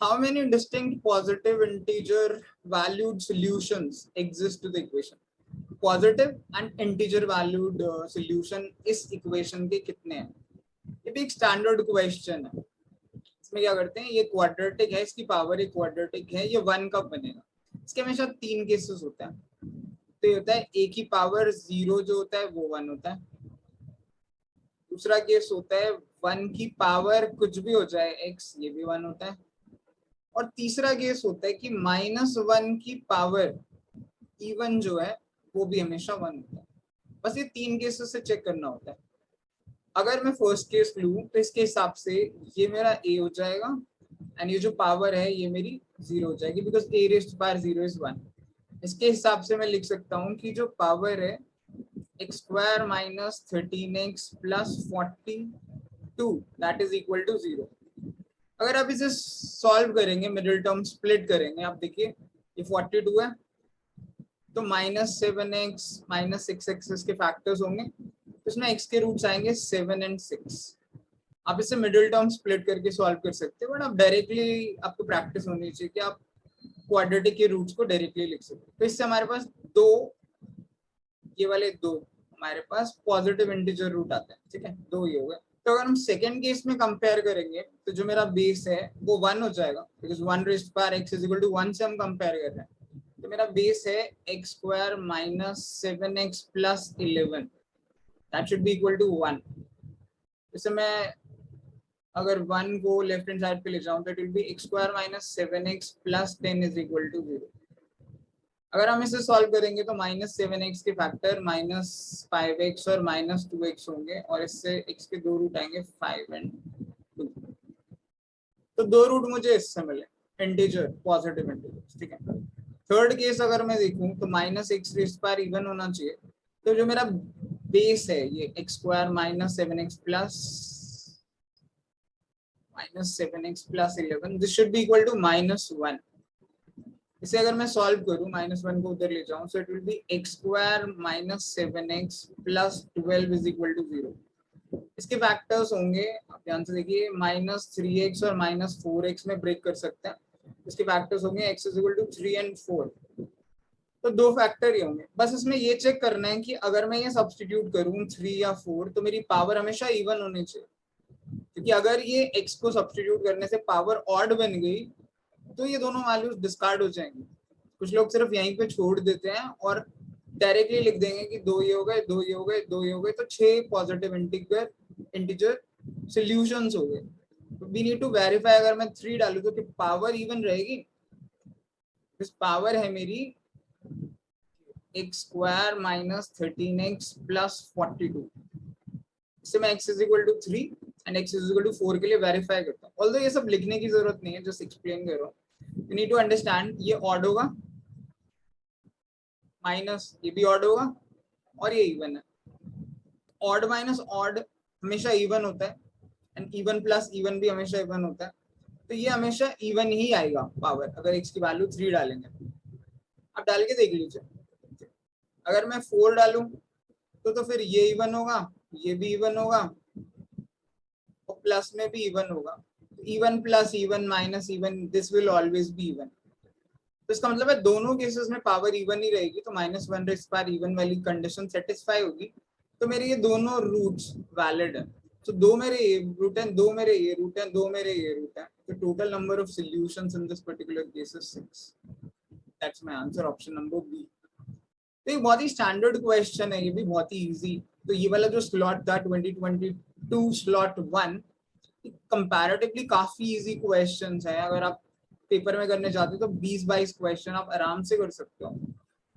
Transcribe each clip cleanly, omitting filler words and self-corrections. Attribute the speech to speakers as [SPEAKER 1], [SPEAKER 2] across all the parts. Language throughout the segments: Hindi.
[SPEAKER 1] how many distinct positive integer valued solutions exist to the equation? Positive and integer valued solution इस इक्वेशन के कितने हैं? ये भी एक स्टैंडर्ड क्वेश्चन है। इसमें क्या करते हैं, ये क्वाड्रेटिक है, इसकी पावर एक क्वाड्रेटिक है, ये 1 कब बनेगा? इसके हमेशा 3 केसेस होते हैं। तो ये होता है a की पावर 0 जो होता है वो 1 होता है। दूसरा केस होता है 1 की पावर कुछ भी हो जाए x, ये भी 1 होता है। और तीसरा केस होता है कि -1 की पावर इवन जो है वो भी हमेशा 1 होता है। बस ये 3 केसेस से चेक करना होता है। अगर मैं फर्स्ट केस लूं तो इसके हिसाब से ये मेरा a हो जाएगा एंड ये जो पावर है ये मेरी 0 हो जाएगी, because a raised to power 0 is 1। इसके हिसाब से मैं लिख सकता हूँ कि जो पावर है x square minus 13x plus 42 that is equal to 0। अगर आप इसे सॉल्व करेंगे, मिडिल टर्म स्प्लिट करेंगे, आप देखिए ये 42 है तो -7x -6x इसके फैक्टर्स होंगे, तो इसमें x के रूट्स आएंगे 7 और 6। आप इसे मिडिल टर्म स्प्लिट करके सॉल्व कर सकते हैं, बट आप डायरेक्टली आपको प्रैक्टिस होनी चाहिए कि आप क्वाड्रेटिक के रूट्स को डायरेक्टली लिख सकते हैं। तो इससे हमारे पास दो, ये वाले दो हमारे पास पॉजिटिव इंटीजर रूट आते हैं, ठीक है, दो ये हो गए। तो अगर हम सेकेंड केस में कंपेयर करेंगे तो जो मेरा बेस है वो 1 हो जाएगा, because 1 raised to power x is equal to 1 से हम कंपेयर कर रहे हैं। तो मेरा बेस है x square minus 7x plus 11 that should be equal to 1। जैसे मैं अगर 1 को लेफ्ट हैंड साइड पे ले जाऊं तो it will be x square minus 7x plus 10 is equal to 0। अगर हम इसे सॉल्व करेंगे तो -7x के फैक्टर -5x और -2x होंगे, और इससे x के दो रूट आएंगे 5 और 2। तो दो रूट मुझे इससे मिले इंटीजर, पॉजिटिव इंटीजर, ठीक है। थर्ड केस अगर मैं देखूं तो -x raised to power even होना चाहिए। तो जो मेरा बेस है ये x square minus 7x plus 11 this should be equal to -1। इसे अगर मैं सॉल्व करूं, -1 को उधर ले जाऊं, so it will be x square minus 7x plus 12 is equal to 0। इसके फैक्टर्स होंगे, आप ध्यान से देखिए, -3x और -4x में ब्रेक कर सकते हैं। इसके फैक्टर्स होंगे x इज इक्वल टू 3 और 4। तो दो फैक्टर ही होंगे। बस इसमें ये चेक करना है कि अगर मैं ये सब्स्टिट्यूट करूं 3 या 4 तो मेरी पावर हमेशा इवन होनी चाहिए, क्योंकि अगर ये x को सब्स्टिट्यूट करने से पावर ऑड बन गई तो ये दोनों वैल्यूज डिस्कार्ड हो जाएंगी। कुछ लोग सिर्फ यहीं पे छोड़ देते हैं और डायरेक्टली लिख देंगे कि दो ये हो गए, दो ये हो गए, दो ये हो गए, तो 6 पॉजिटिव इंटीजर सॉल्यूशंस हो गए। वी नीड टू वेरीफाई, अगर मैं 3 डालूं तो कि पावर इवन रहेगी। इस पावर है मेरी x square minus 13x plus 42। इससे मैं x is equal to 3 and x is equal to 4 के लिए वेरीफाई करता हूँ। ऑल्दो ये सब लिखने की जरूरत नहीं है, जस्ट एक्सप्लेन कर रहा हूँ। यू नीड टू अंडरस्टैंड, ये ऑड होगा माइनस ये भी ऑड होगा और ये इवन है। ऑड माइनस ऑड हमेशा इवन होता है एंड इवन प्लस इवन भी हमेशा इवन होता है। तो ये हमेशा इवन ही आएगा पावर, अगर x की वैल्यू 3 डालेंगे। आप डाल के देख लीजिए, अगर मैं 4 डालूं तो फिर ये इवन होगा, ये भी इवन होगा और प्लस में भी इवन होगा। Even plus even minus even, this will always be even. तो इसका मतलब है दोनों केसेस में पावर इवन ही रहेगी, तो -1 रेज़्ड टू पावर इवन वाली कंडीशन सेटिस्फाई होगी। तो मेरे ये दोनों रूट्स वैलिड है। तो दो मेरे ये रूट हैं, दो मेरे ये रूट हैं, दो मेरे ये रूट हैं। तो total number of solutions in this particular case is 6। That's my answer, option number B. तो ये बहुत ही स्टैंडर्ड क्वेश्चन है, ये भी बहुत ही इजी। तो ये वाला जो स्लॉट था 2022 स्लॉट 1, कंपैरेटिवली काफी इजी क्वेश्चंस है। अगर आप पेपर में करने जाते तो 20-22 क्वेश्चन आप आराम से कर सकते हो।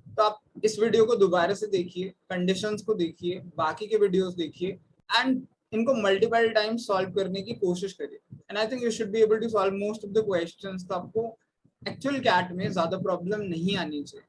[SPEAKER 1] तो आप इस वीडियो को दोबारा से देखिए, कंडीशंस को देखिए, बाकी के वीडियोस देखिए एंड इनको मल्टीपल टाइम सॉल्व करने की कोशिश करिए। And I think you should be able to solve most of the questions. तो आपको एक्चुअल कैट में ज्यादा प्रॉब्लम नहीं आनी चाहिए।